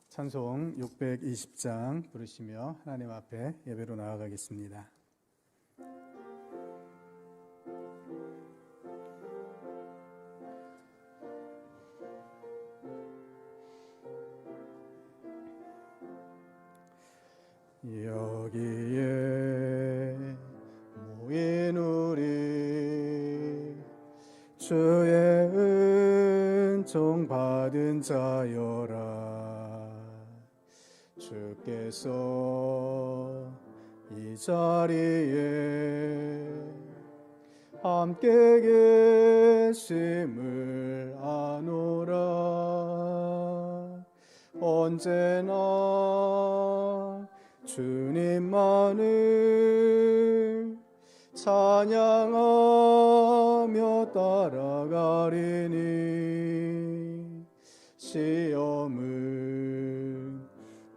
찬송 620장 부르시며 하나님 앞에 예배로 나아가겠습니다. 여기에 모인 우리 주의 은총 받은 자여라. 주께서 이 자리에 함께 계심을 아노라. 언제나 주님만을 찬양하며 따라가리니 시험을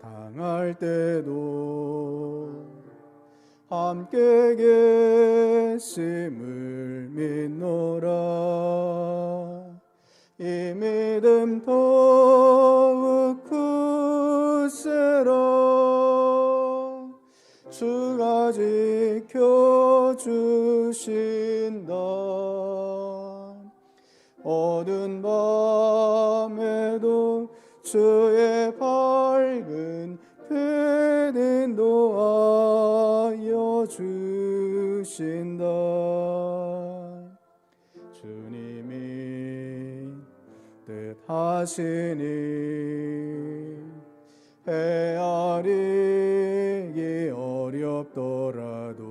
당할 때도 함께 계심을 믿노라. 이 믿음 더욱 굳세라. 주가 지켜주신다. 어두운 밤에도 주의 밝은 빛 인도하여 주신다. 주님이 뜻하시니 헤아리기 어렵더라도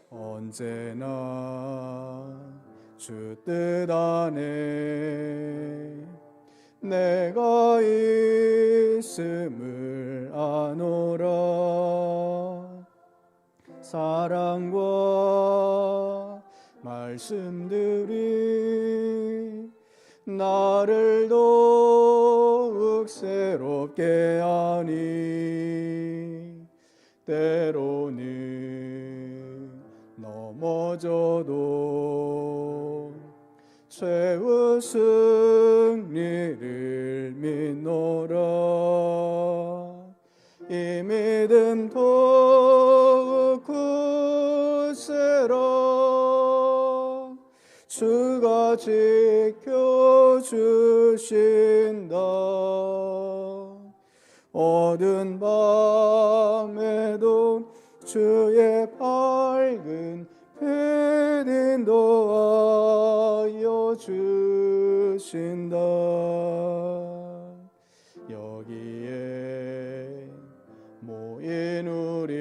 언제나 주 뜻 안에 내가 있음을 아노라. 사랑과 말씀들이 나를 더욱 새롭게 하니 때로는 넘어져도 최후 승리를 믿노라. 이 믿음 더욱 굳세라. 주가 지켜주신다. 어두운 밤에도 주의 밝은 빛 인도하여 주신다. 여기에 모인 우리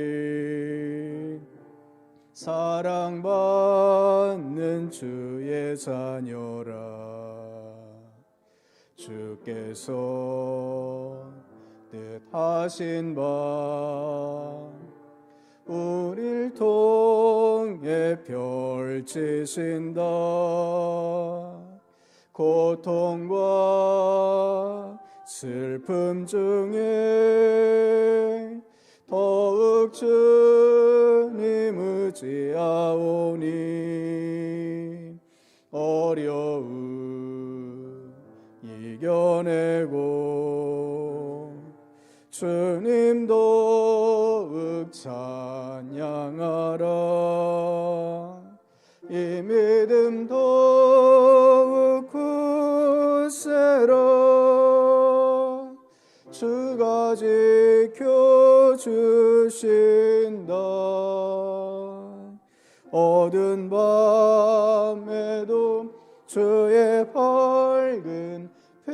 사랑받는 주의 자녀라. 주께서 뜻하신 바 우릴 통해 펼치신다. 고통과 슬픔 중에 더욱 주님 의지하오니 어려움 이겨내고 주님 더욱 찬양하라. 이 믿음 더욱 굳세라. 주가 지켜주신다. 어두운 밤에도 주의 밝은 빛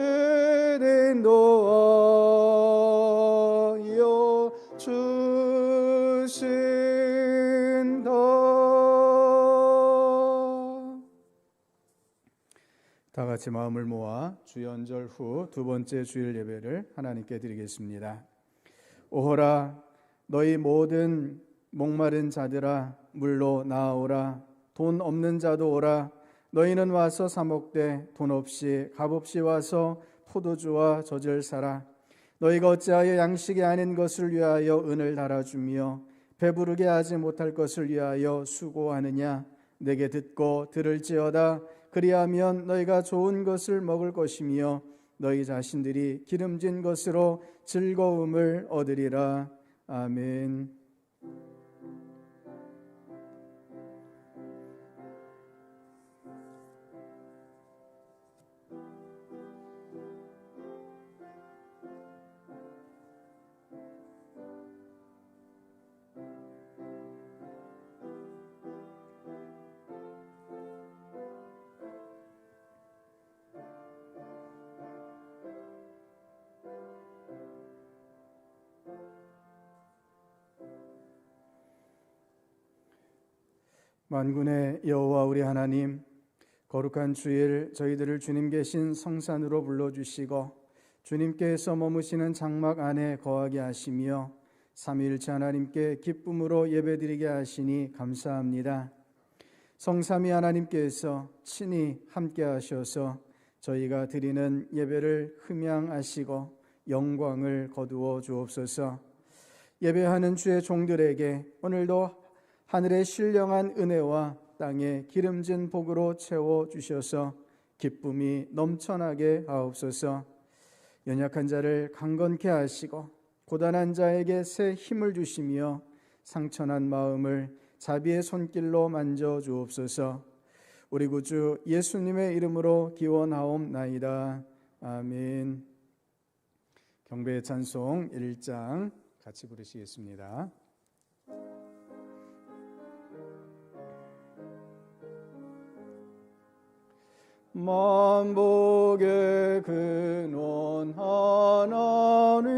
인도하여 주신다. 다 같이 마음을 모아 주연절 후 두 번째 주일 예배를 하나님께 드리겠습니다. 오호라 너희 모든 목마른 자들아 물로 나아오라. 돈 없는 자도 오라. 너희는 와서 사 먹되 돈 없이 값없이 와서 포도주와 젖을 사라. 너희가 어찌하여 양식이 아닌 것을 위하여 은을 달아주며 배부르게 하지 못할 것을 위하여 수고하느냐. 내게 듣고 들을지어다. 그리하면 너희가 좋은 것을 먹을 것이며 너희 자신들이 기름진 것으로 즐거움을 얻으리라. 아멘. 만군의 여호와 우리 하나님, 거룩한 주일 저희들을 주님 계신 성산으로 불러주시고 주님께서 머무시는 장막 안에 거하게 하시며 삼위일체 하나님께 기쁨으로 예배드리게 하시니 감사합니다. 성삼위 하나님께서 친히 함께 하셔서 저희가 드리는 예배를 흠양하시고 영광을 거두어 주옵소서. 예배하는 주의 종들에게 오늘도 하늘의 신령한 은혜와 땅의 기름진 복으로 채워주셔서 기쁨이 넘쳐나게 하옵소서. 연약한 자를 강건케 하시고 고단한 자에게 새 힘을 주시며 상처난 마음을 자비의 손길로 만져주옵소서. 우리 구주 예수님의 이름으로 기원하옵나이다. 아멘. 경배의 찬송 1장 같이 부르시겠습니다. 만복의 근원 하나님,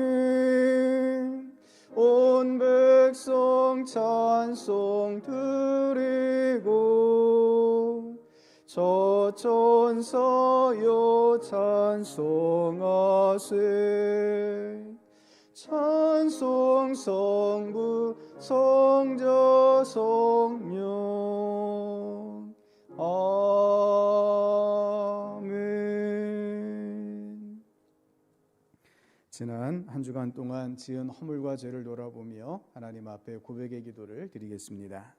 온 백성 찬송 드리고 저천사여 찬송하세. 찬송 성부 성자 성령. 아멘. 지난 한 주간 동안 지은 허물과 죄를 돌아보며 하나님 앞에 고백의 기도를 드리겠습니다.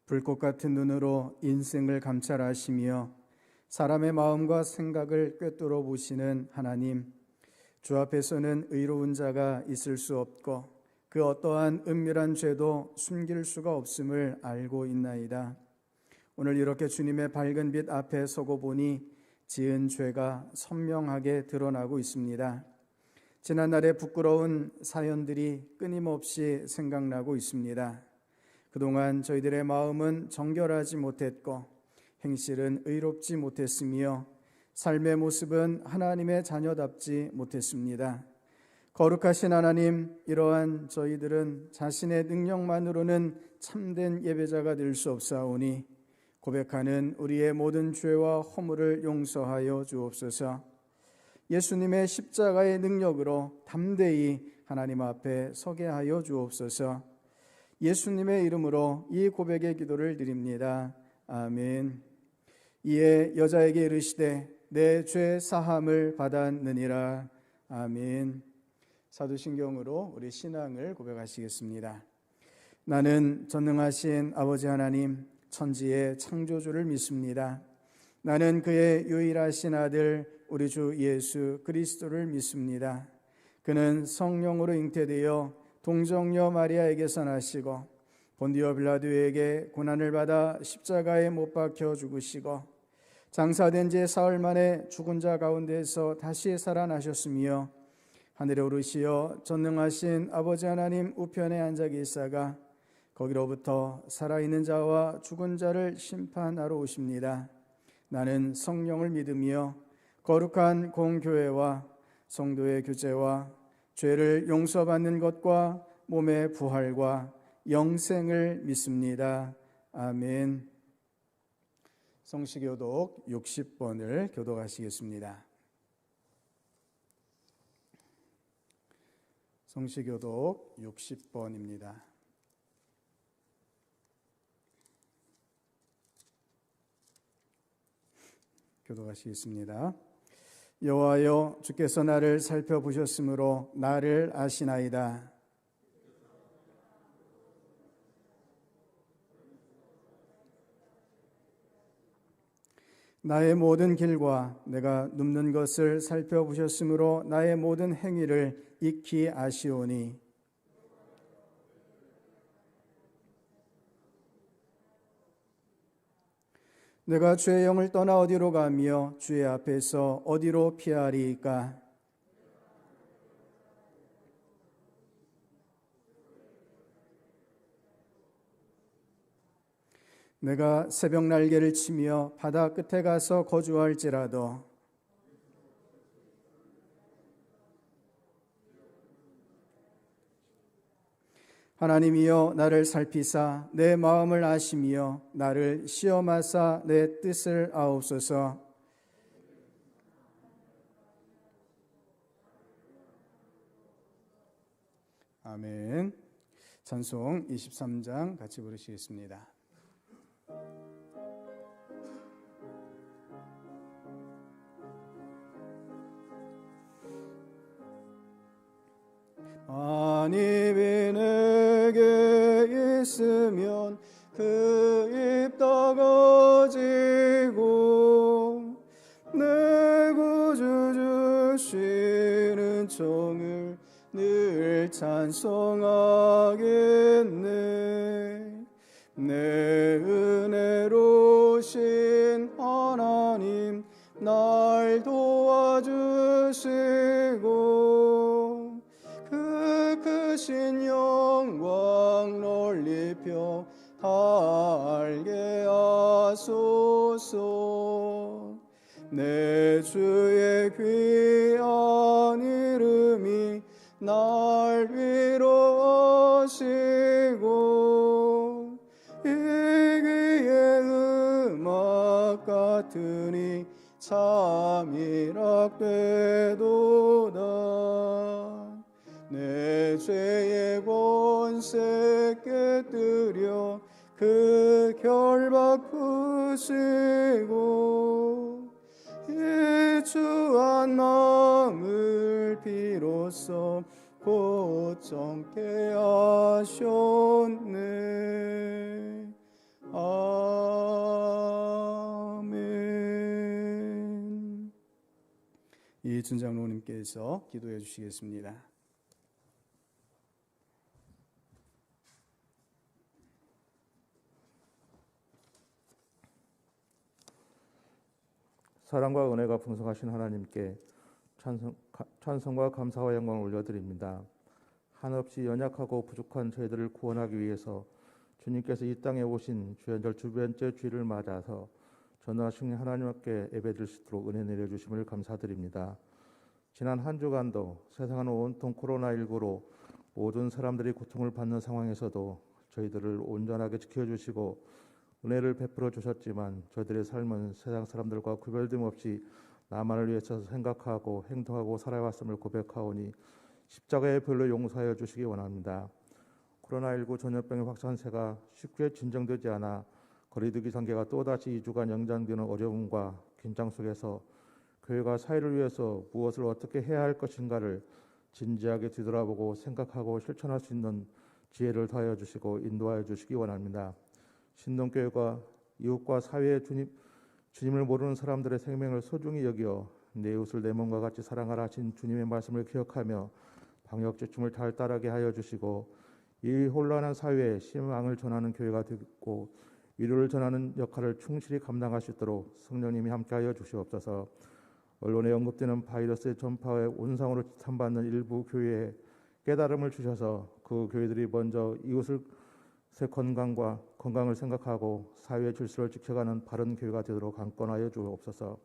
불꽃 같은 눈으로 인생을 감찰하시며 사람의 마음과 생각을 꿰뚫어 보시는 하나님, 주 앞에서는 의로운 자가 있을 수 없고 그 어떠한 은밀한 죄도 숨길 수가 없음을 알고 있나이다. 오늘 이렇게 주님의 밝은 빛 앞에 서고 보니 지은 죄가 선명하게 드러나고 있습니다. 지난날의 부끄러운 사연들이 끊임없이 생각나고 있습니다. 그동안 저희들의 마음은 정결하지 못했고 행실은 의롭지 못했으며 삶의 모습은 하나님의 자녀답지 못했습니다. 거룩하신 하나님, 이러한 저희들은 자신의 능력만으로는 참된 예배자가 될 수 없사오니 고백하는 우리의 모든 죄와 허물을 용서하여 주옵소서. 예수님의 십자가의 능력으로 담대히 하나님 앞에 서게 하여 주옵소서. 예수님의 이름으로 이 고백의 기도를 드립니다. 아멘. 이에 여자에게 이르시되 내 죄 사함을 받았느니라. 아멘. 사도신경으로 우리 신앙을 고백하시겠습니다. 나는 전능하신 아버지 하나님, 천지의 창조주를 믿습니다. 나는 그의 유일하신 아들 우리 주 예수 그리스도를 믿습니다. 그는 성령으로 잉태되어 동정녀 마리아에게서 나시고 본디오 빌라도에게 고난을 받아 십자가에 못 박혀 죽으시고 장사된 지 사흘 만에 죽은 자 가운데서 다시 살아나셨으며 하늘에 오르시어 전능하신 아버지 하나님 우편에 앉아 계시다가 거기로부터 살아있는 자와 죽은 자를 심판하러 오십니다. 나는 성령을 믿으며 거룩한 공교회와 성도의 교제와 죄를 용서받는 것과 몸의 부활과 영생을 믿습니다. 아멘. 성시교독 60번을 교독하시겠습니다. 성시교독 60번입니다. 교독하시겠습니다. 여호와여, 주께서 나를 살펴보셨으므로 나를 아시나이다. 나의 모든 길과 내가 눕는 것을 살펴보셨으므로 나의 모든 행위를 익히 아시오니 내가 주의 영을 떠나 어디로 가며 주의 앞에서 어디로 피하리이까? 내가 새벽 날개를 치며 바다 끝에 가서 거주할지라도 하나님이여, 나를 살피사 내 마음을 아시며 나를 시험하사 내 뜻을 아옵소서. 아멘. 찬송 23장 같이 부르시겠습니다. 만입이 내게 있으면 그 입 다가지고 내 구주 주시는 종을 늘 찬송하겠네. 내 은혜로신 하나님 날 도와주시고 그 크신 영광 넓히며 달게 하소서. 내 주의 귀한 이름이 날 위로하시고 이 귀의 음악 같으니 참이락되도다. 내 죄의 권세 깨뜨려 그 결박 푸시고 이 주한 마음을 비로소 곧 정케 하셨네. 아멘. 이준 장로님께서 기도해 주시겠습니다. 사랑과 은혜가 풍성하신 하나님께 찬송과 감사와 영광을 올려드립니다. 한없이 연약하고 부족한 저희들을 구원하기 위해서 주님께서 이 땅에 오신 주연절 두 번째 주일을 맞아서 전능하신 하나님께 예배드릴 수 있도록 은혜 내려주심을 감사드립니다. 지난 한 주간도 세상은 온통 코로나19로 모든 사람들이 고통을 받는 상황에서도 저희들을 온전하게 지켜주시고 은혜를 베풀어 주셨지만 저희들의 삶은 세상 사람들과 구별됨 없이 나만을 위해서 생각하고 행동하고 살아왔음을 고백하오니 십자가의 별로 용서하여 주시기 원합니다. 코로나19 전염병의 확산세가 쉽게 진정되지 않아 거리두기 단계가 또다시 2주간 연장되는 어려움과 긴장 속에서 교회가 사회를 위해서 무엇을 어떻게 해야 할 것인가를 진지하게 뒤돌아보고 생각하고 실천할 수 있는 지혜를 더하여 주시고 인도하여 주시기 원합니다. 신동교회가 이웃과 사회의 주님을 모르는 사람들의 생명을 소중히 여겨 내 이웃을 내 몸과 같이 사랑하라 하신 주님의 말씀을 기억하며 방역지침을 잘 따르게 하여 주시고 이 혼란한 사회에 희망을 전하는 교회가 되고 위로를 전하는 역할을 충실히 감당할 수 있도록 성령님이 함께하여 주시옵소서. 언론에 언급되는 바이러스의 전파에 온상으로 지탄받는 일부 교회에 깨달음을 주셔서 그 교회들이 먼저 이웃의 건강을 생각하고 사회의 질서를 지켜가는 바른 교회가 되도록 강권하여 주옵소서.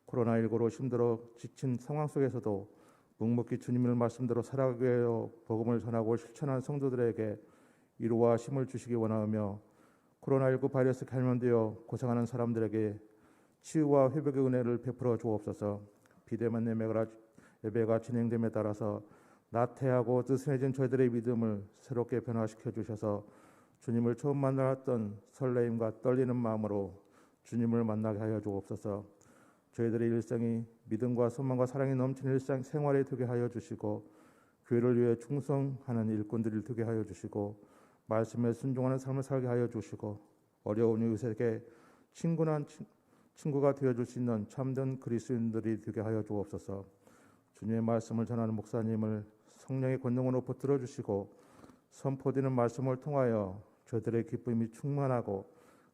코로나19로 힘들어 지친 상황 속에서도 묵묵히 주님의 말씀대로 살아가기 위하여 복음을 전하고 실천한 성도들에게 위로와 힘을 주시기 원하며 코로나19 바이러스 감염되어 고생하는 사람들에게 치유와 회복의 은혜를 베풀어 주옵소서. 비대면 예배가 진행됨에 따라서 나태하고 느슨해진 저희들의 믿음을 새롭게 변화시켜 주셔서 주님을 처음 만났던 설레임과 떨리는 마음으로 주님을 만나게 하여 주옵소서. 저희들의 일생이 믿음과 소망과 사랑이 넘치는 일상 생활이 되게 하여 주시고 교회를 위해 충성하는 일꾼들이 되게 하여 주시고 말씀에 순종하는 삶을 살게 하여 주시고 어려운 이웃에게 친구가 되어줄 수 있는 참된 그리스도인들이 되게 하여 주옵소서. 주님의 말씀을 전하는 목사님을 성령의 권능으로 붙들어 주시고 선포되는 말씀을 통하여 저들의 기쁨이 충만하고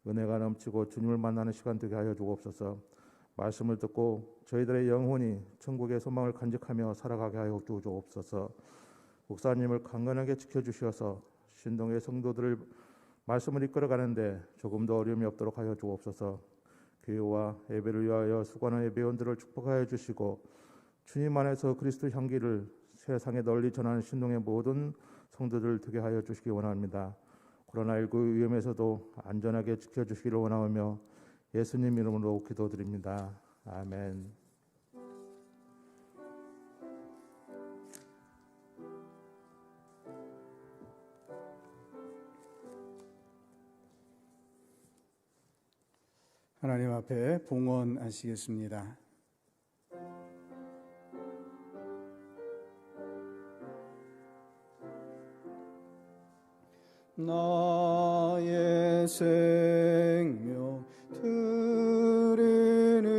은혜가 넘치고 주님을 만나는 시간 되게 하여 주옵소서. 말씀을 듣고 저희들의 영혼이 천국의 소망을 간직하며 살아가게 하여 주옵소서. 목사님을 강건하게 지켜주셔서 신동의 성도들을 말씀을 이끌어가는데 조금 더 어려움이 없도록 하여 주옵소서. 교회와 예배를 위하여 수고하는 예배원들을 축복하여 주시고 주님 안에서 그리스도 향기를 세상에 널리 전하는 신동의 모든 성도들 되게 하여 주시기 원합니다. 코로나19 위험에서도 안전하게 지켜주시기를 원하며 예수님 이름으로 기도드립니다. 아멘. 하나님 앞에 봉헌하시겠습니다. 나의 생명 들으니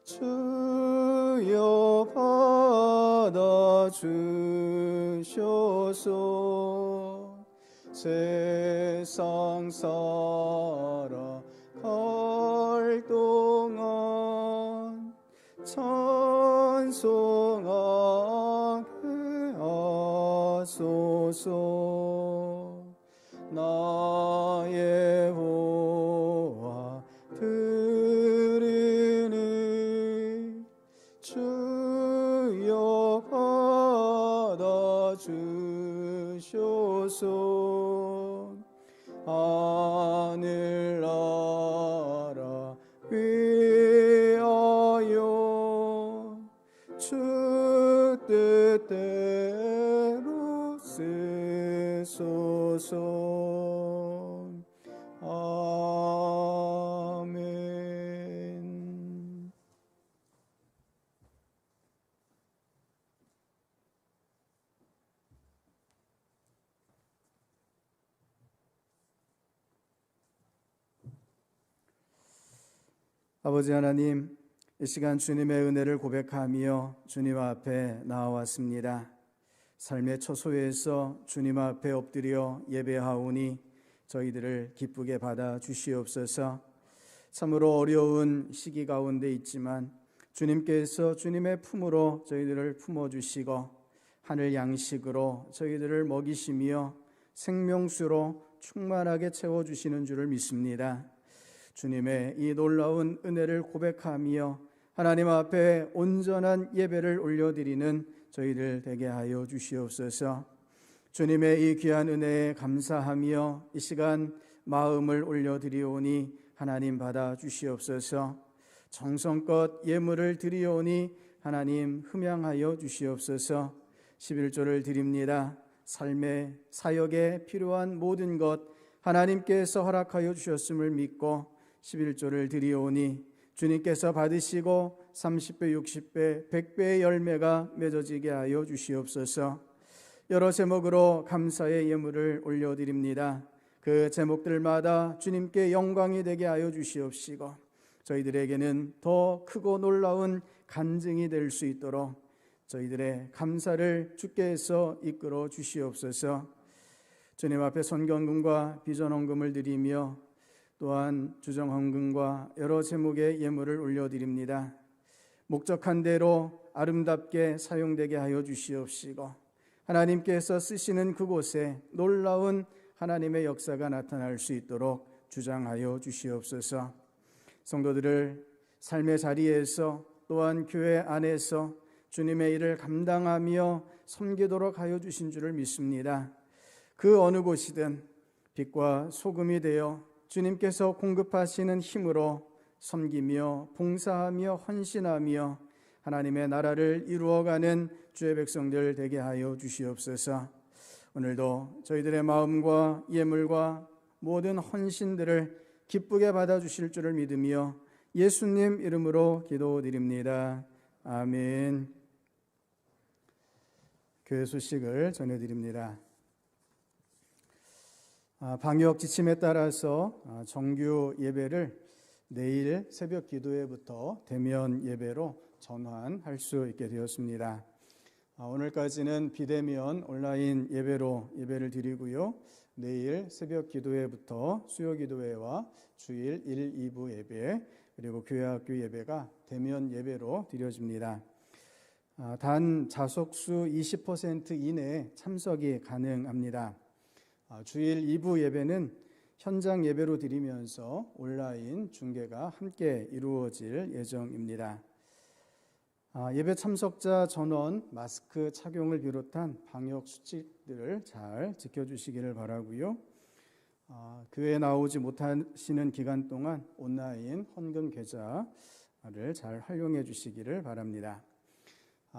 주여 받아 주셔서 세상 살아갈 동안 찬송하게 하소서. 나의 호화 들으니 주여 받아 주셔서 하늘나라 위하여 주 뜻대로 쓰소서. 아멘. 아버지 하나님, 이 시간 주님의 은혜를 고백하며 주님 앞에 나와왔습니다. 삶의 처소에서 주님 앞에 엎드려 예배하오니 저희들을 기쁘게 받아 주시옵소서. 참으로 어려운 시기 가운데 있지만 주님께서 주님의 품으로 저희들을 품어주시고 하늘 양식으로 저희들을 먹이시며 생명수로 충만하게 채워주시는 줄을 믿습니다. 주님의 이 놀라운 은혜를 고백하며 하나님 앞에 온전한 예배를 올려드리는 저희들 되게 하여 주시옵소서. 주님의 이 귀한 은혜에 감사하며 이 시간 마음을 올려드리오니 하나님 받아 주시옵소서. 정성껏 예물을 드리오니 하나님 흠양하여 주시옵소서. 11조를 드립니다. 삶의 사역에 필요한 모든 것 하나님께서 허락하여 주셨음을 믿고 11조를 드리오니 주님께서 받으시고 30배, 60배, 100배의 열매가 맺어지게 하여 주시옵소서. 여러 제목으로 감사의 예물을 올려드립니다. 그 제목들마다 주님께 영광이 되게 하여 주시옵시고 저희들에게는 더 크고 놀라운 간증이 될 수 있도록 저희들의 감사를 주께서 이끌어 주시옵소서. 주님 앞에 선경금과 비전헌금을 드리며 또한 주정헌금과 여러 제목의 예물을 올려드립니다. 목적한 대로 아름답게 사용되게 하여 주시옵시고 하나님께서 쓰시는 그곳에 놀라운 하나님의 역사가 나타날 수 있도록 주장하여 주시옵소서. 성도들을 삶의 자리에서 또한 교회 안에서 주님의 일을 감당하며 섬기도록 하여 주신 줄을 믿습니다. 그 어느 곳이든 빛과 소금이 되어 주님께서 공급하시는 힘으로 섬기며 봉사하며 헌신하며 하나님의 나라를 이루어가는 주의 백성들 되게 하여 주시옵소서. 오늘도 저희들의 마음과 예물과 모든 헌신들을 기쁘게 받아주실 줄을 믿으며 예수님 이름으로 기도드립니다. 아멘. 교회 소식을 전해드립니다. 방역 지침에 따라서 정규 예배를 내일 새벽 기도회부터 대면 예배로 전환할 수 있게 되었습니다. 오늘까지는 비대면 온라인 예배로 예배를 드리고요. 내일 새벽 기도회부터 수요 기도회와 주일 1, 2부 예배 그리고 교회학교 예배가 대면 예배로 드려집니다. 단 좌석수 20% 이내 참석이 가능합니다. 주일 2부 예배는 현장 예배로 드리면서 온라인 중계가 함께 이루어질 예정입니다. 예배 참석자 전원 마스크 착용을 비롯한 방역 수칙들을 잘 지켜주시기를 바라고요. 교회에 나오지 못하시는 기간 동안 온라인 헌금 계좌를 잘 활용해 주시기를 바랍니다.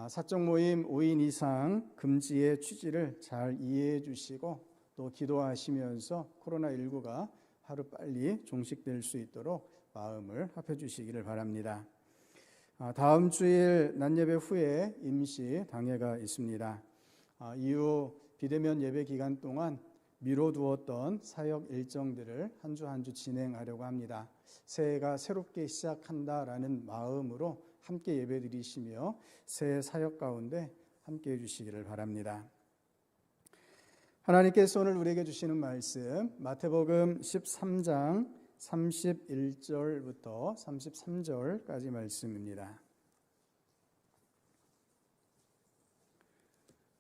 사적 모임 5인 이상 금지의 취지를 잘 이해해 주시고 또 기도하시면서 코로나19가 하루빨리 종식될 수 있도록 마음을 합해 주시기를 바랍니다. 다음 주일 낮예배 후에 임시 당회가 있습니다. 이후 비대면 예배 기간 동안 미뤄두었던 사역 일정들을 한 주 한 주 진행하려고 합니다. 새해가 새롭게 시작한다라는 마음으로 함께 예배 드리시며 새해 사역 가운데 함께 해주시기를 바랍니다. 하나님께서 오늘 우리에게 주시는 말씀 마태복음 13장 31절부터 33절까지 말씀입니다.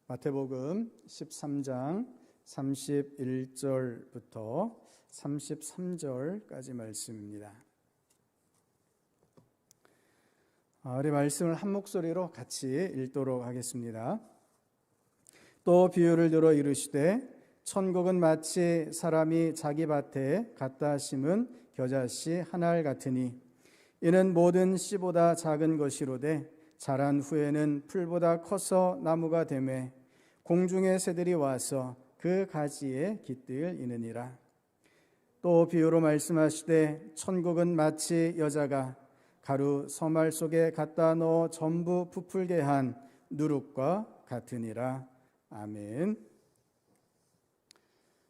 마태복음 13장 31절부터 33절까지 말씀입니다. 우리 말씀을 한 목소리로 같이 읽도록 하겠습니다. 또 비유를 들어 이르시되 천국은 마치 사람이 자기 밭에 갖다 심은 겨자씨 한 알 같으니 이는 모든 씨보다 작은 것이로되 자란 후에는 풀보다 커서 나무가 되매 공중의 새들이 와서 그 가지에 깃들 이느니라. 또 비유로 말씀하시되 천국은 마치 여자가 가루 서말 속에 갖다 넣어 전부 부풀게 한 누룩과 같으니라. 아멘.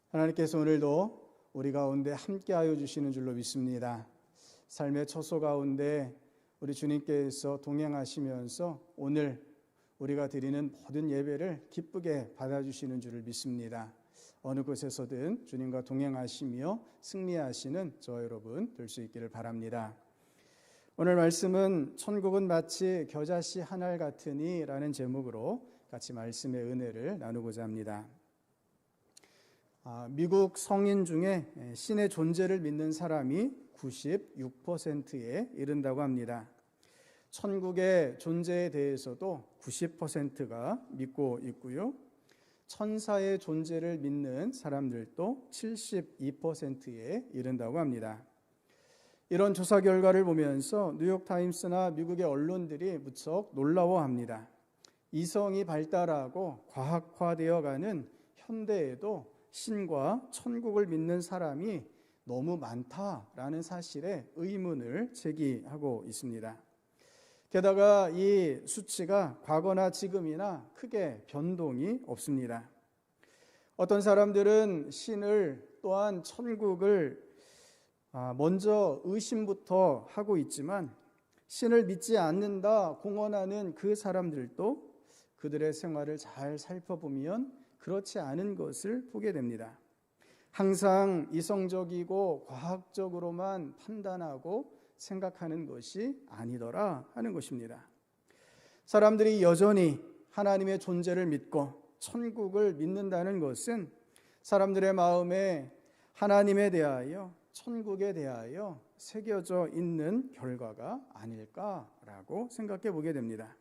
하나님께서 오늘도 우리 가운데 함께하여 주시는 줄로 믿습니다. 삶의 처소 가운데 우리 주님께서 동행하시면서 오늘 우리가 드리는 모든 예배를 기쁘게 받아주시는 줄을 믿습니다. 어느 곳에서든 주님과 동행하시며 승리하시는 저와 여러분 될 수 있기를 바랍니다. 오늘 말씀은 천국은 마치 겨자씨 한 알 같으니 라는 제목으로 같이 말씀의 은혜를 나누고자 합니다. 미국 성인 중에 신의 존재를 믿는 사람이 96%에 이른다고 합니다. 천국의 존재에 대해서도 90%가 믿고 있고요. 천사의 존재를 믿는 사람들도 72%에 이른다고 합니다. 이런 조사 결과를 보면서 뉴욕타임스나 미국의 언론들이 무척 놀라워합니다. 이성이 발달하고 과학화되어가는 현대에도 신과 천국을 믿는 사람이 너무 많다라는 사실에 의문을 제기하고 있습니다. 게다가 이 수치가 과거나 지금이나 크게 변동이 없습니다. 어떤 사람들은 신을 또한 천국을 먼저 의심부터 하고 있지만 신을 믿지 않는다 공언하는 그 사람들도 그들의 생활을 잘 살펴보면 그렇지 않은 것을 보게 됩니다. 항상 이성적이고 과학적으로만 판단하고 생각하는 것이 아니더라 하는 것입니다. 사람들이 여전히 하나님의 존재를 믿고 천국을 믿는다는 것은 사람들의 마음에 하나님에 대하여 천국에 대하여 새겨져 있는 결과가 아닐까라고 생각해 보게 됩니다.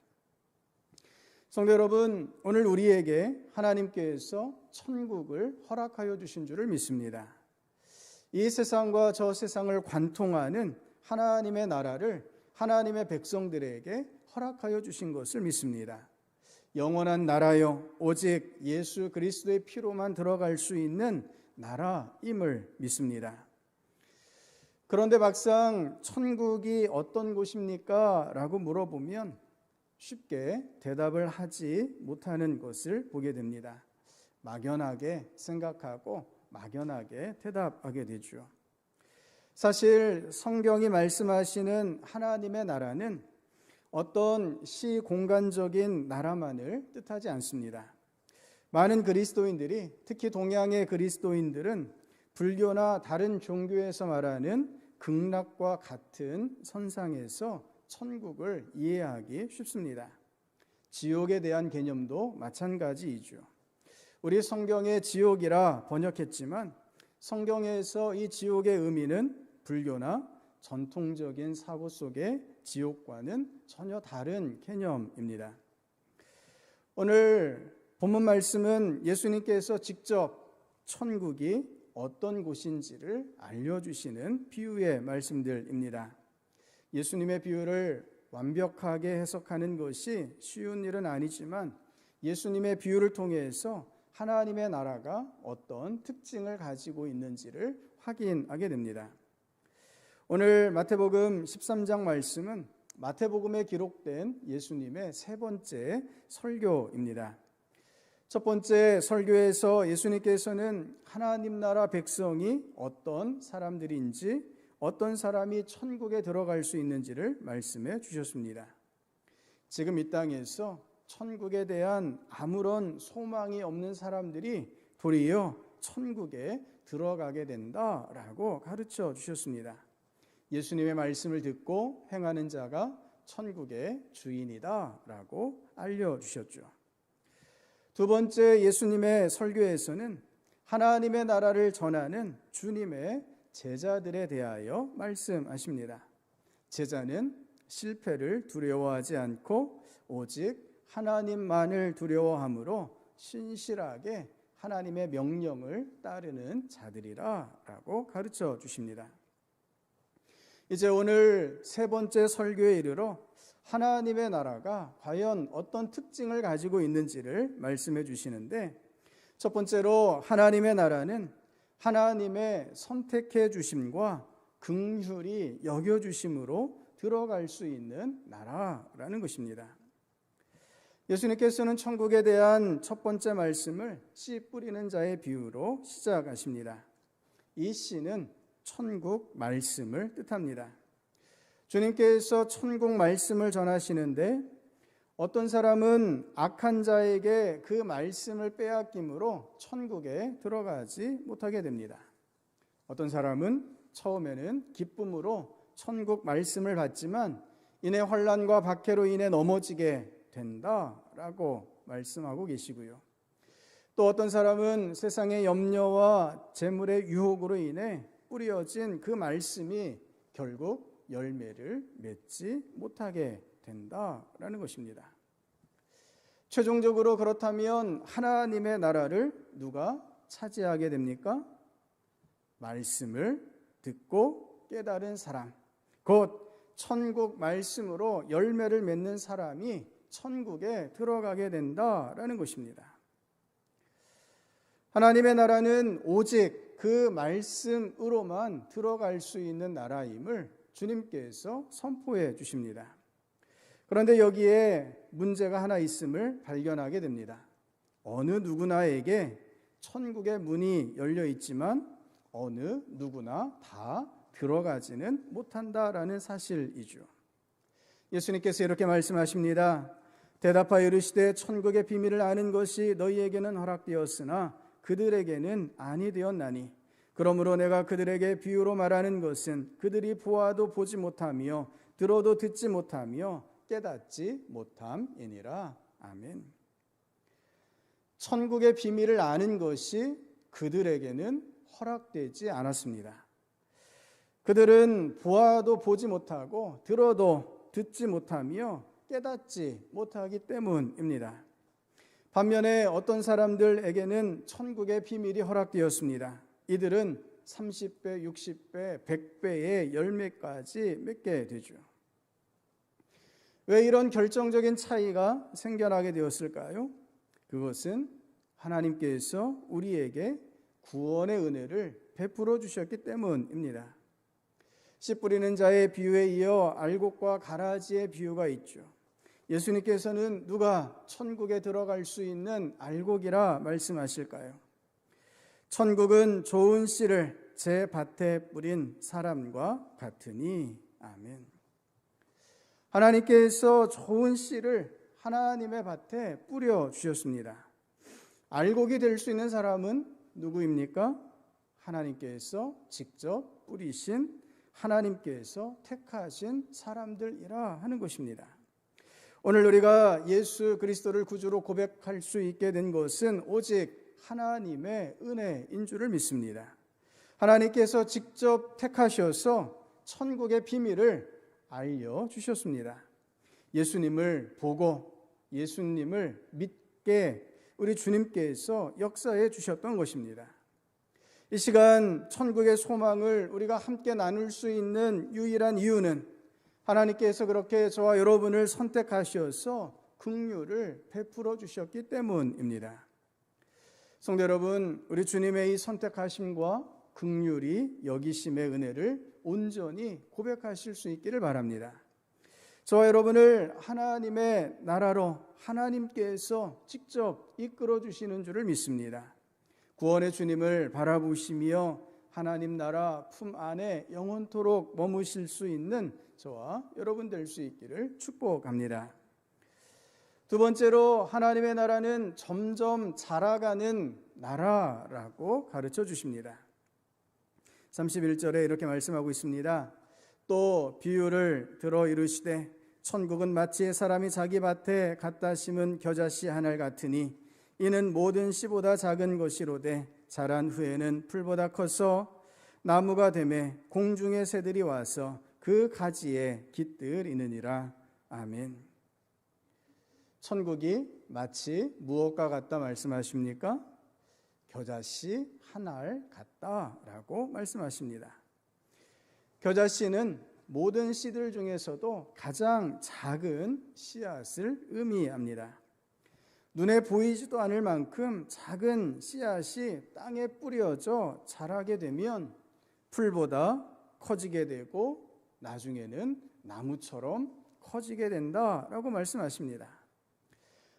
성도 여러분, 오늘 우리에게 하나님께서 천국을 허락하여 주신 줄을 믿습니다. 이 세상과 저 세상을 관통하는 하나님의 나라를 하나님의 백성들에게 허락하여 주신 것을 믿습니다. 영원한 나라요, 오직 예수 그리스도의 피로만 들어갈 수 있는 나라임을 믿습니다. 그런데 막상 천국이 어떤 곳입니까? 라고 물어보면 쉽게 대답을 하지 못하는 것을 보게 됩니다. 막연하게 생각하고 막연하게 대답하게 되죠. 사실 성경이 말씀하시는 하나님의 나라는 어떤 시공간적인 나라만을 뜻하지 않습니다. 많은 그리스도인들이, 특히 동양의 그리스도인들은 불교나 다른 종교에서 말하는 극락과 같은 선상에서 천국을 이해하기 쉽습니다. 지옥에 대한 개념도 마찬가지이죠. 우리 성경에 지옥이라 번역했지만 성경에서 이 지옥의 의미는 불교나 전통적인 사고 속의 지옥과는 전혀 다른 개념입니다. 오늘 본문 말씀은 예수님께서 직접 천국이 어떤 곳인지를 알려주시는 비유의 말씀들입니다. 예수님의 비유를 완벽하게 해석하는 것이 쉬운 일은 아니지만 예수님의 비유를 통해서 하나님의 나라가 어떤 특징을 가지고 있는지를 확인하게 됩니다. 오늘 마태복음 13장 말씀은 마태복음에 기록된 예수님의 세 번째 설교입니다. 첫 번째 설교에서 예수님께서는 하나님 나라 백성이 어떤 사람들인지, 어떤 사람이 천국에 들어갈 수 있는지를 말씀해 주셨습니다. 지금 이 땅에서 천국에 대한 아무런 소망이 없는 사람들이 도리어 천국에 들어가게 된다라고 가르쳐 주셨습니다. 예수님의 말씀을 듣고 행하는 자가 천국의 주인이다라고 알려주셨죠. 두 번째 예수님의 설교에서는 하나님의 나라를 전하는 주님의 제자들에 대하여 말씀하십니다. 제자는 실패를 두려워하지 않고 오직 하나님만을 두려워함으로 신실하게 하나님의 명령을 따르는 자들이라 라고 가르쳐 주십니다. 이제 오늘 세 번째 설교에 이르러 하나님의 나라가 과연 어떤 특징을 가지고 있는지를 말씀해 주시는데, 첫 번째로 하나님의 나라는 하나님의 선택해 주심과 긍휼히 여겨 주심으로 들어갈 수 있는 나라라는 것입니다. 예수님께서는 천국에 대한 첫 번째 말씀을 씨 뿌리는 자의 비유로 시작하십니다. 이 씨는 천국 말씀을 뜻합니다. 주님께서 천국 말씀을 전하시는데 어떤 사람은 악한 자에게 그 말씀을 빼앗김으로 천국에 들어가지 못하게 됩니다. 어떤 사람은 처음에는 기쁨으로 천국 말씀을 받지만 이내 환난과 박해로 인해 넘어지게 된다라고 말씀하고 계시고요. 또 어떤 사람은 세상의 염려와 재물의 유혹으로 인해 뿌려진 그 말씀이 결국 열매를 맺지 못하게 된다라는 것입니다. 최종적으로 그렇다면 하나님의 나라를 누가 차지하게 됩니까? 말씀을 듣고 깨달은 사람, 곧 천국 말씀으로 열매를 맺는 사람이 천국에 들어가게 된다라는 것입니다. 하나님의 나라는 오직 그 말씀으로만 들어갈 수 있는 나라임을 주님께서 선포해 주십니다. 그런데 여기에 문제가 하나 있음을 발견하게 됩니다. 어느 누구나에게 천국의 문이 열려 있지만 어느 누구나 다 들어가지는 못한다라는 사실이죠. 예수님께서 이렇게 말씀하십니다. 대답하여 이르시되 천국의 비밀을 아는 것이 너희에게는 허락되었으나 그들에게는 아니 되었나니 그러므로 내가 그들에게 비유로 말하는 것은 그들이 보아도 보지 못하며 들어도 듣지 못하며 깨닫지 못함이니라. 아멘. 천국의 비밀을 아는 것이 그들에게는 허락되지 않았습니다. 그들은 보아도 보지 못하고 들어도 듣지 못하며 깨닫지 못하기 때문입니다. 반면에 어떤 사람들에게는 천국의 비밀이 허락되었습니다. 이들은 30배, 60배, 100배의 열매까지 맺게 되죠. 왜 이런 결정적인 차이가 생겨나게 되었을까요? 그것은 하나님께서 우리에게 구원의 은혜를 베풀어 주셨기 때문입니다. 씨 뿌리는 자의 비유에 이어 알곡과 가라지의 비유가 있죠. 예수님께서는 누가 천국에 들어갈 수 있는 알곡이라 말씀하실까요? 천국은 좋은 씨를 제 밭에 뿌린 사람과 같으니. 아멘. 하나님께서 좋은 씨를 하나님의 밭에 뿌려 주셨습니다. 알곡이 될 수 있는 사람은 누구입니까? 하나님께서 직접 뿌리신, 하나님께서 택하신 사람들이라 하는 것입니다. 오늘 우리가 예수 그리스도를 구주로 고백할 수 있게 된 것은 오직 하나님의 은혜인 줄을 믿습니다. 하나님께서 직접 택하셔서 천국의 비밀을 알려주셨습니다. 예수님을 보고 예수님을 믿게 우리 주님께서 역사해 주셨던 것입니다. 이 시간 천국의 소망을 우리가 함께 나눌 수 있는 유일한 이유는 하나님께서 그렇게 저와 여러분을 선택하셔서 긍휼을 베풀어 주셨기 때문입니다. 성도 여러분, 우리 주님의 이 선택하심과 긍휼이 여기심의 은혜를 온전히 고백하실 수 있기를 바랍니다. 저와 여러분을 하나님의 나라로 하나님께서 직접 이끌어 주시는 줄을 믿습니다. 구원의 주님을 바라보시며 하나님 나라 품 안에 영원토록 머무실 수 있는 저와 여러분 될 수 있기를 축복합니다. 두 번째로 하나님의 나라는 점점 자라가는 나라라고 가르쳐 주십니다. 31절에 이렇게 말씀하고 있습니다. 또 비유를 들어 이르시되 천국은 마치 사람이 자기 밭에 갖다 심은 겨자씨 하나 같으니 이는 모든 씨보다 작은 것이로되 자란 후에는 풀보다 커서 나무가 되매 공중의 새들이 와서 그 가지에 깃들이느니라. 아멘. 천국이 마치 무엇과 같다 말씀하십니까? 겨자씨 한 알 같다라고 말씀하십니다. 겨자씨는 모든 씨들 중에서도 가장 작은 씨앗을 의미합니다. 눈에 보이지도 않을 만큼 작은 씨앗이 땅에 뿌려져 자라게 되면 풀보다 커지게 되고 나중에는 나무처럼 커지게 된다라고 말씀하십니다.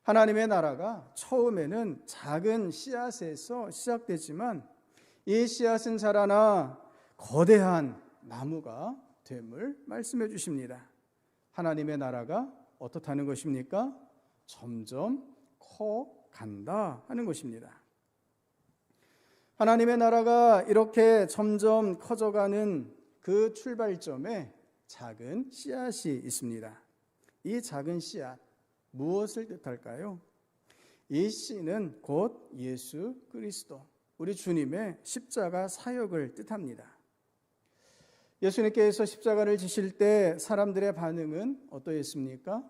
하나님의 나라가 처음에는 작은 씨앗에서 시작되지만 이 씨앗은 자라나 거대한 나무가 됨을 말씀해 주십니다. 하나님의 나라가 어떻다는 것입니까? 점점 커간다 하는 것입니다. 하나님의 나라가 이렇게 점점 커져가는 그 출발점에 작은 씨앗이 있습니다. 이 작은 씨앗, 무엇을 뜻할까요? 이 씨는 곧 예수 그리스도, 우리 주님의 십자가 사역을 뜻합니다. 예수님께서 십자가를 지실 때 사람들의 반응은 어떠했습니까?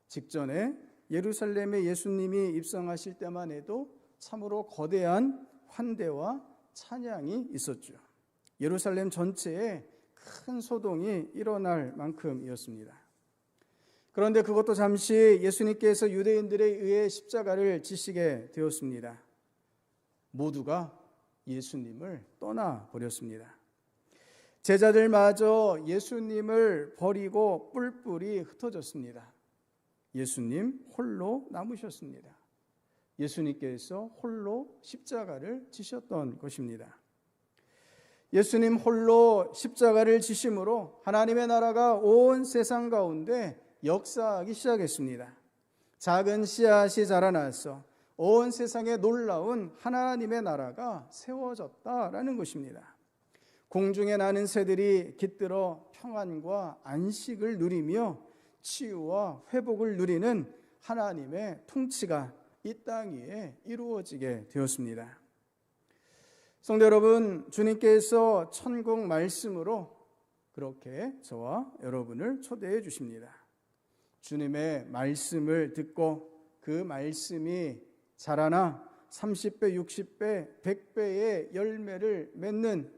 직전에 예루살렘에 예수님이 입성하실 때만 해도 참으로 거대한 환대와 찬양이 있었죠. 예루살렘 전체에 큰 소동이 일어날 만큼이었습니다. 그런데 그것도 잠시 예수님께서 유대인들에 의해 십자가를 지시게 되었습니다. 모두가 예수님을 떠나버렸습니다. 제자들마저 예수님을 버리고 뿔뿔이 흩어졌습니다. 예수님 홀로 남으셨습니다. 예수님께서 홀로 십자가를 지셨던 것입니다. 예수님 홀로 십자가를 지심으로 하나님의 나라가 온 세상 가운데 역사하기 시작했습니다. 작은 씨앗이 자라나서 온 세상에 놀라운 하나님의 나라가 세워졌다라는 것입니다. 공중에 나는 새들이 깃들어 평안과 안식을 누리며 치유와 회복을 누리는 하나님의 통치가 이 땅 위에 이루어지게 되었습니다. 성도 여러분, 주님께서 천국 말씀으로 그렇게 저와 여러분을 초대해 주십니다. 주님의 말씀을 듣고 그 말씀이 자라나 30배, 60배, 100배의 열매를 맺는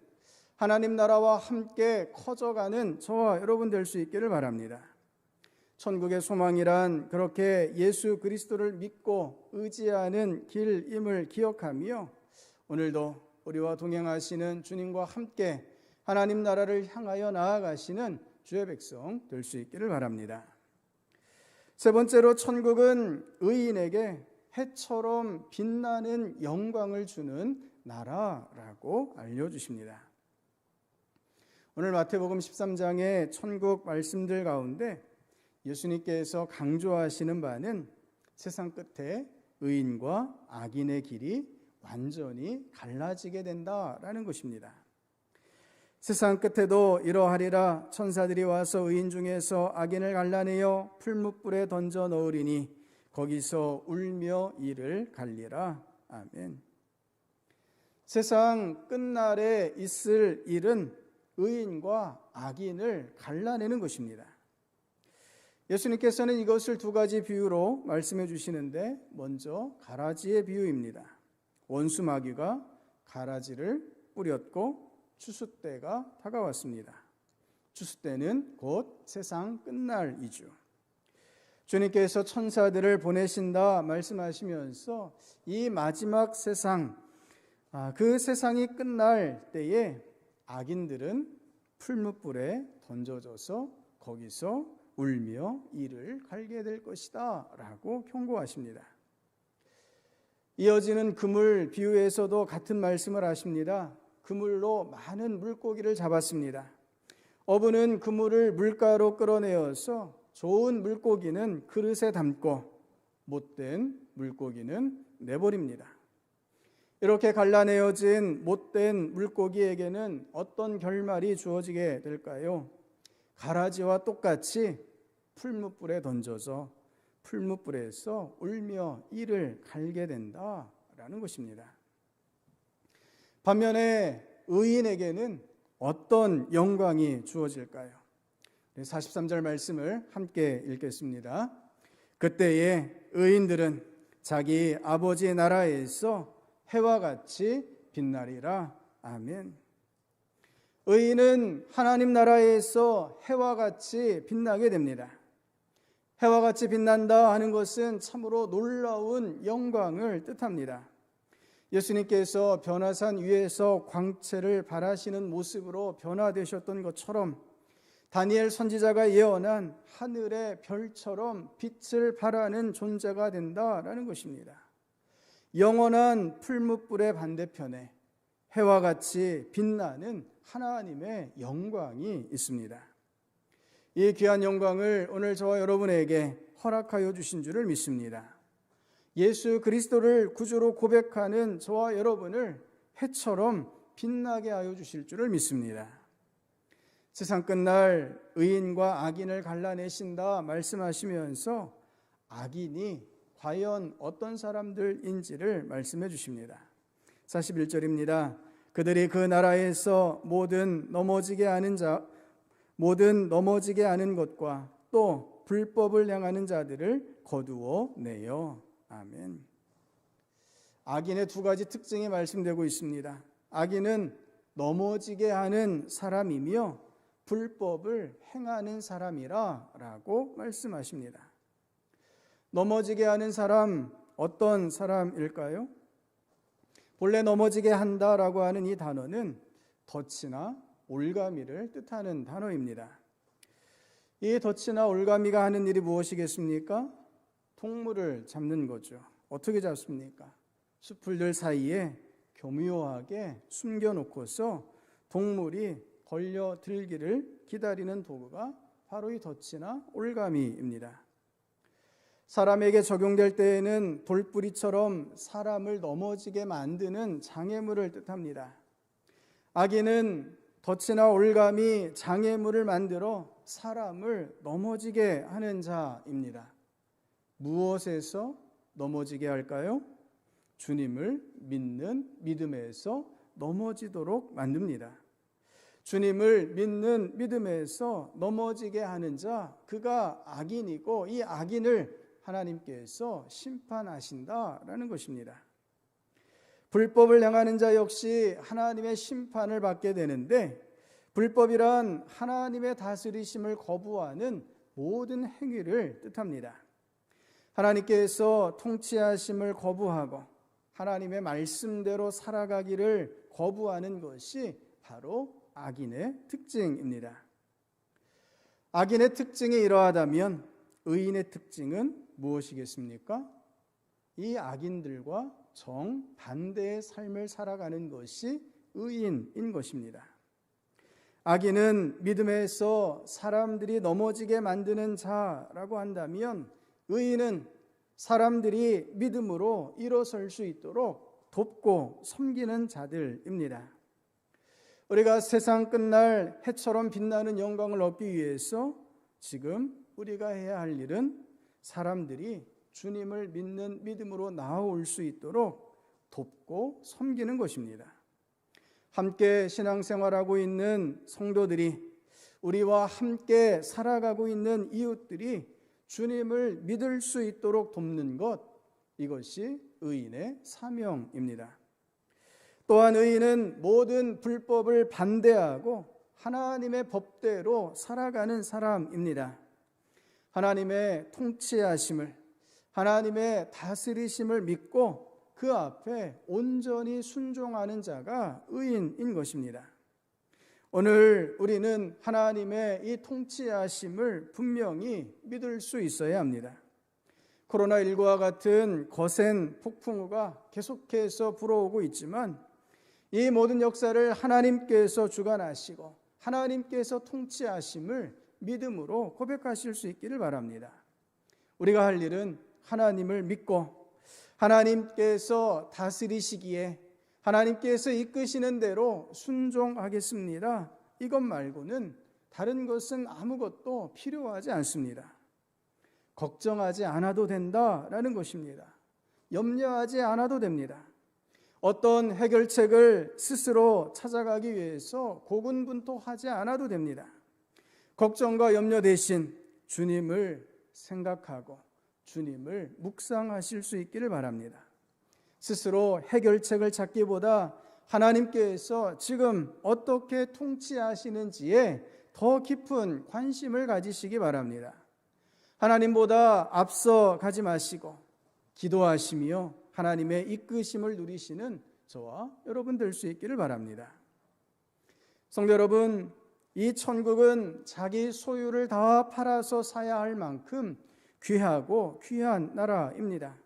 하나님 나라와 함께 커져가는 저와 여러분 될 수 있기를 바랍니다. 천국의 소망이란 그렇게 예수 그리스도를 믿고 의지하는 길임을 기억하며 오늘도 우리와 동행하시는 주님과 함께 하나님 나라를 향하여 나아가시는 주의 백성 될 수 있기를 바랍니다. 세 번째로 천국은 의인에게 해처럼 빛나는 영광을 주는 나라라고 알려주십니다. 오늘 마태복음 13장의 천국 말씀들 가운데 예수님께서 강조하시는 바는 세상 끝에 의인과 악인의 길이 완전히 갈라지게 된다라는 것입니다. 세상 끝에도 이러하리라. 천사들이 와서 의인 중에서 악인을 갈라내어 풀무불에 던져 넣으리니 거기서 울며 이를 갈리라. 아멘. 세상 끝날에 있을 일은 의인과 악인을 갈라내는 것입니다. 예수님께서는 이것을 두 가지 비유로 말씀해 주시는데 먼저 가라지의 비유입니다. 원수 마귀가 가라지를 뿌렸고 추수 때가 다가왔습니다. 추수 때는 곧 세상 끝날이죠. 주님께서 천사들을 보내신다 말씀하시면서 이 마지막 세상, 그 세상이 끝날 때에 악인들은 풀무불에 던져져서 거기서 울며 이를 갈게 될 것이다 라고 경고하십니다. 이어지는 그물 비유에서도 같은 말씀을 하십니다. 그물로 많은 물고기를 잡았습니다. 어부는 그물을 물가로 끌어내어서 좋은 물고기는 그릇에 담고 못된 물고기는 내버립니다. 이렇게 갈라내어진 못된 물고기에게는 어떤 결말이 주어지게 될까요? 가라지와 똑같이 풀무불에 던져서 풀무불에서 울며 이를 갈게 된다라는 것입니다. 반면에 의인에게는 어떤 영광이 주어질까요? 43절 말씀을 함께 읽겠습니다. 그때에 의인들은 자기 아버지의 나라에서 해와 같이 빛나리라. 아멘. 의인은 하나님 나라에서 해와 같이 빛나게 됩니다. 해와 같이 빛난다 하는 것은 참으로 놀라운 영광을 뜻합니다. 예수님께서 변화산 위에서 광채를 발하시는 모습으로 변화되셨던 것처럼 다니엘 선지자가 예언한 하늘의 별처럼 빛을 발하는 존재가 된다라는 것입니다. 영원한 풀무불의 반대편에 해와 같이 빛나는 하나님의 영광이 있습니다. 이 귀한 영광을 오늘 저와 여러분에게 허락하여 주신 줄을 믿습니다. 예수 그리스도를 구주로 고백하는 저와 여러분을 해처럼 빛나게 하여 주실 줄을 믿습니다. 세상 끝날 의인과 악인을 갈라내신다 말씀하시면서 악인이 과연 어떤 사람들인지를 말씀해 주십니다. 41절입니다. 그들이 그 나라에서 모든 넘어지게 하는 것과 또 불법을 행하는 자들을 거두어 내요. 아멘. 악인의 두 가지 특징이 말씀되고 있습니다. 악인은 넘어지게 하는 사람이며 불법을 행하는 사람이라 라고 말씀하십니다. 넘어지게 하는 사람, 어떤 사람일까요? 본래 넘어지게 한다라고 하는 이 단어는 덫이나 올가미를 뜻하는 단어입니다. 이 덫이나 올가미가 하는 일이 무엇이겠습니까? 동물을 잡는 거죠. 어떻게 잡습니까? 숲풀들 사이에 교묘하게 숨겨놓고서 동물이 걸려들기를 기다리는 도구가 바로 이 덫이나 올가미입니다. 사람에게 적용될 때에는 돌뿌리처럼 사람을 넘어지게 만드는 장애물을 뜻합니다. 악인은 덫이나 올가미, 장애물을 만들어 사람을 넘어지게 하는 자입니다. 무엇에서 넘어지게 할까요? 주님을 믿는 믿음에서 넘어지도록 만듭니다. 주님을 믿는 믿음에서 넘어지게 하는 자, 그가 악인이고 이 악인을 하나님께서 심판하신다라는 것입니다. 불법을 행하는 자 역시 하나님의 심판을 받게 되는데, 불법이란 하나님의 다스리심을 거부하는 모든 행위를 뜻합니다. 하나님께서 통치하심을 거부하고 하나님의 말씀대로 살아가기를 거부하는 것이 바로 악인의 특징입니다. 악인의 특징이 이러하다면 의인의 특징은 무엇이겠습니까? 이 악인들과 정반대의 삶을 살아가는 것이 의인인 것입니다. 악인은 믿음에서 사람들이 넘어지게 만드는 자라고 한다면, 의인은 사람들이 믿음으로 일어설 수 있도록 돕고 섬기는 자들입니다. 우리가 세상 끝날 해처럼 빛나는 영광을 얻기 위해서 지금 우리가 해야 할 일은 사람들이 주님을 믿는 믿음으로 나아올 수 있도록 돕고 섬기는 것입니다. 함께 신앙생활하고 있는 성도들이, 우리와 함께 살아가고 있는 이웃들이 주님을 믿을 수 있도록 돕는 것, 이것이 의인의 사명입니다. 또한 의인은 모든 불법을 반대하고 하나님의 법대로 살아가는 사람입니다. 하나님의 통치하심을, 하나님의 다스리심을 믿고 그 앞에 온전히 순종하는 자가 의인인 것입니다. 오늘 우리는 하나님의 이 통치하심을 분명히 믿을 수 있어야 합니다. 코로나19와 같은 거센 폭풍우가 계속해서 불어오고 있지만, 이 모든 역사를 하나님께서 주관하시고 하나님께서 통치하심을 믿음으로 고백하실 수 있기를 바랍니다. 우리가 할 일은 하나님을 믿고 하나님께서 다스리시기에 하나님께서 이끄시는 대로 순종하겠습니다, 이것 말고는 다른 것은 아무것도 필요하지 않습니다. 걱정하지 않아도 된다라는 것입니다. 염려하지 않아도 됩니다. 어떤 해결책을 스스로 찾아가기 위해서 고군분투하지 않아도 됩니다. 걱정과 염려 대신 주님을 생각하고 주님을 묵상하실 수 있기를 바랍니다. 스스로 해결책을 찾기보다 하나님께서 지금 어떻게 통치하시는지에 더 깊은 관심을 가지시기 바랍니다. 하나님보다 앞서 가지 마시고 기도하시며 하나님의 이끄심을 누리시는 저와 여러분 될 수 있기를 바랍니다. 성도 여러분, 이 천국은 자기 소유를 다 팔아서 사야 할 만큼 귀하고 귀한 나라입니다.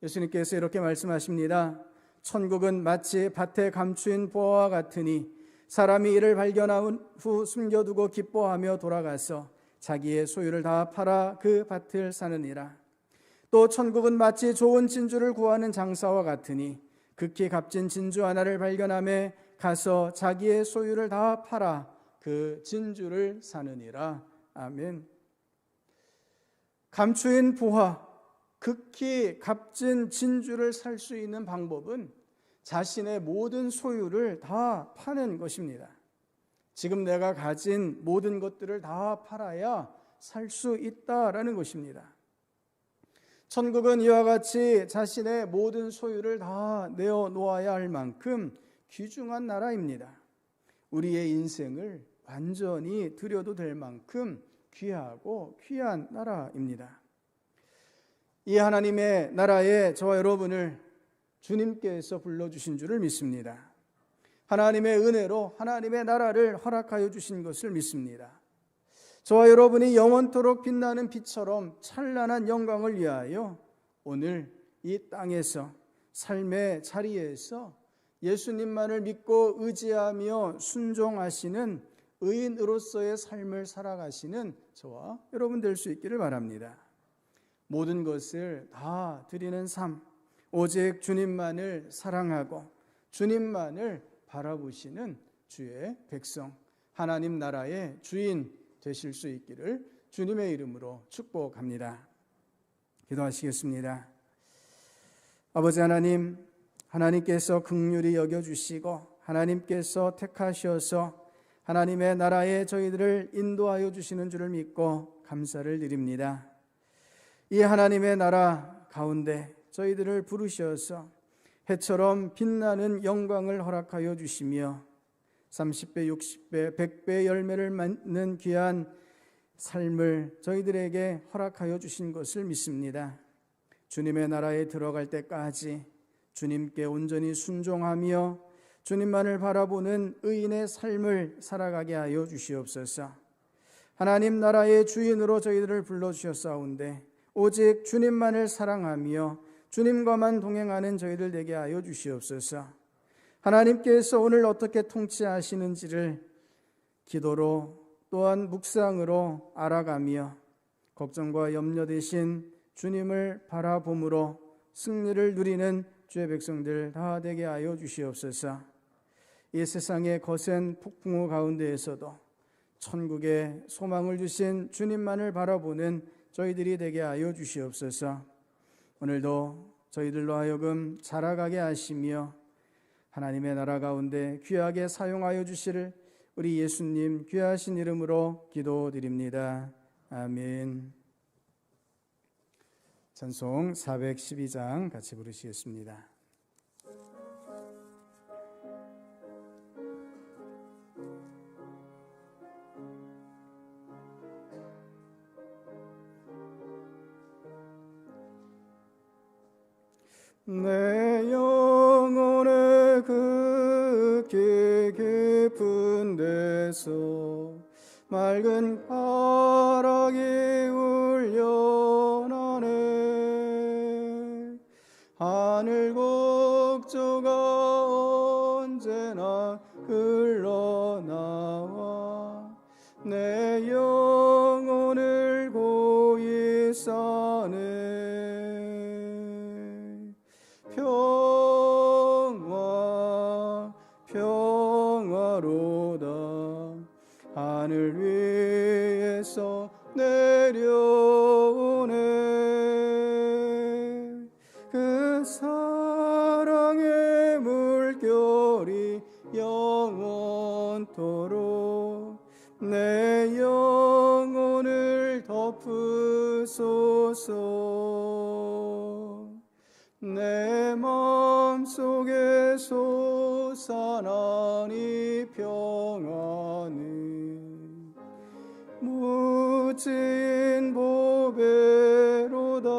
예수님께서 이렇게 말씀하십니다. 천국은 마치 밭에 감추인 보화와 같으니 사람이 이를 발견한 후 숨겨두고 기뻐하며 돌아가서 자기의 소유를 다 팔아 그 밭을 사느니라. 또 천국은 마치 좋은 진주를 구하는 장사와 같으니 극히 값진 진주 하나를 발견하며 가서 자기의 소유를 다 팔아 그 진주를 사느니라. 아멘. 감추인 보화, 극히 값진 진주를 살 수 있는 방법은 자신의 모든 소유를 다 파는 것입니다. 지금 내가 가진 모든 것들을 다 팔아야 살 수 있다라는 것입니다. 천국은 이와 같이 자신의 모든 소유를 다 내어놓아야 할 만큼 귀중한 나라입니다. 우리의 인생을 완전히 드려도 될 만큼 귀하고 귀한 나라입니다. 이 하나님의 나라에 저와 여러분을 주님께서 불러주신 줄을 믿습니다. 하나님의 은혜로 하나님의 나라를 허락하여 주신 것을 믿습니다. 저와 여러분이 영원토록 빛나는 빛처럼 찬란한 영광을 위하여 오늘 이 땅에서 삶의 자리에서 예수님만을 믿고 의지하며 순종하시는 의인으로서의 삶을 살아가시는 저와 여러분 될 수 있기를 바랍니다. 모든 것을 다 드리는 삶, 오직 주님만을 사랑하고 주님만을 바라보시는 주의 백성, 하나님 나라의 주인 되실 수 있기를 주님의 이름으로 축복합니다. 기도하시겠습니다. 아버지 하나님, 하나님께서 긍휼히 여겨주시고 하나님께서 택하셔서 하나님의 나라에 저희들을 인도하여 주시는 줄을 믿고 감사를 드립니다. 이 하나님의 나라 가운데 저희들을 부르셔서 해처럼 빛나는 영광을 허락하여 주시며 30배, 60배, 100배 열매를 맺는 귀한 삶을 저희들에게 허락하여 주신 것을 믿습니다. 주님의 나라에 들어갈 때까지 주님께 온전히 순종하며 주님만을 바라보는 의인의 삶을 살아가게 하여 주시옵소서. 하나님 나라의 주인으로 저희들을 불러주셨사온데 오직 주님만을 사랑하며 주님과만 동행하는 저희들 되게 하여 주시옵소서. 하나님께서 오늘 어떻게 통치하시는지를 기도로 또한 묵상으로 알아가며 걱정과 염려 대신 주님을 바라봄으로 승리를 누리는 주의 백성들 다 되게 하여 주시옵소서. 이 세상의 거센 폭풍우 가운데에서도 천국의 소망을 주신 주님만을 바라보는 저희들이 되게 하여 주시옵소서. 오늘도 저희들로 하여금 자라가게 하시며 하나님의 나라 가운데 귀하게 사용하여 주실 우리 예수님 귀하신 이름으로 기도드립니다. 아멘. 찬송 412장 같이 부르시겠습니다. 내 영혼의 극히 깊은 데서 맑은 가락이 울려나네. 하늘 곡조가 언제나 흘러나와 내 영혼을 고이 싸네. 평화 평화로다 하늘 위에서 내려오네. 그 사랑의 물결이 영원토록 내 영혼을 덮으소서. 내 마음속에 솟아난 이 평안은 무진 보배로다.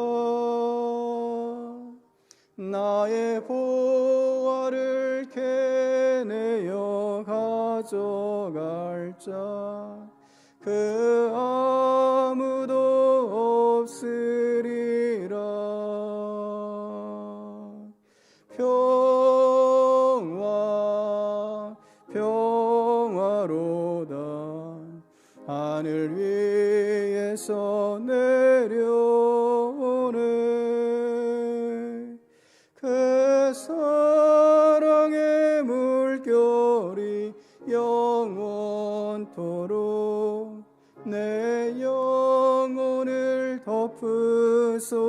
나의 보화를 캐내어 가져갈 자 그 아무도 없으리라. 평화 평화로다 하늘 위에서 내려오네. 그 사랑의 물결이 영원토록 내 영혼을 덮으소서.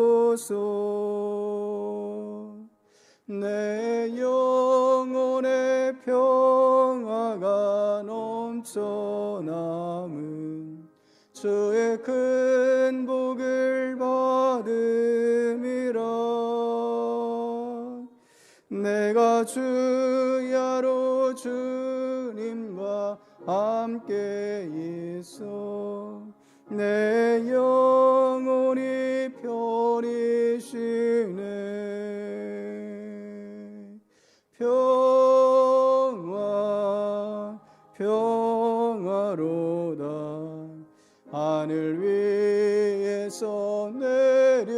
내 영혼의 평화가 넘쳐남은 주의 큰 복을 받음이라. 내가 주야로 주님과 함께 있어 내 영혼이 편히 쉬네. 평화 평화로다 하늘 위에서 내려오네.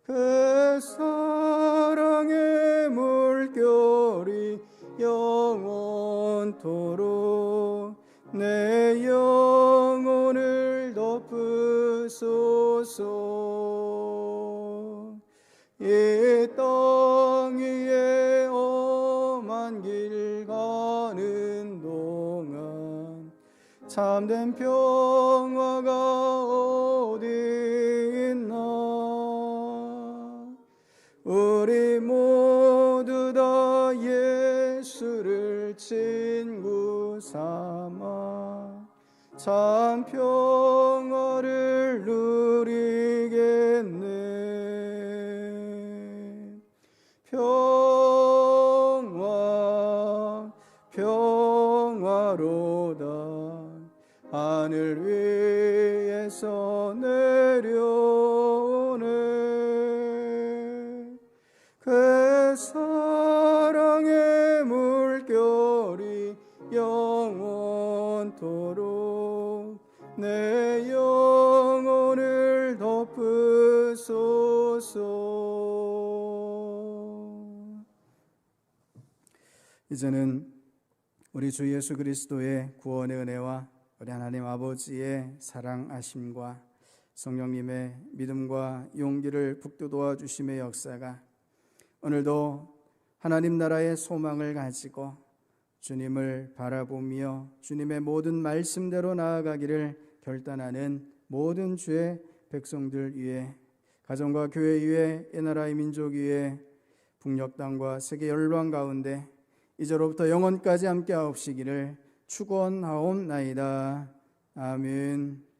그 사랑의 물결이 영원토록 내 영혼을 덮으소서. 이 땅 위에 험한 길 가는 동안 참된 평화가 어디 있나. 우리 모두 다 예수를 삼아 참 평화를 누리겠네. 평화 평화로다 하늘 위에서 내려오네. 그 사랑의 물결이 영원토록 내 영혼을 덮으소서. 이제는 우리 주 예수 그리스도의 구원의 은혜와 우리 하나님 아버지의 사랑하심과 성령님의 믿음과 용기를 북돋워 주심의 역사가 오늘도 하나님 나라의 소망을 가지고 주님을 바라보며 주님의 모든 말씀대로 나아가기를 결단하는 모든 주의 백성들 위해, 가정과 교회 위에, 이 나라의 민족 위에, 북녘 땅과 세계 열방 가운데 이제로부터 영원까지 함께하옵시기를 축원하옵나이다. 아멘.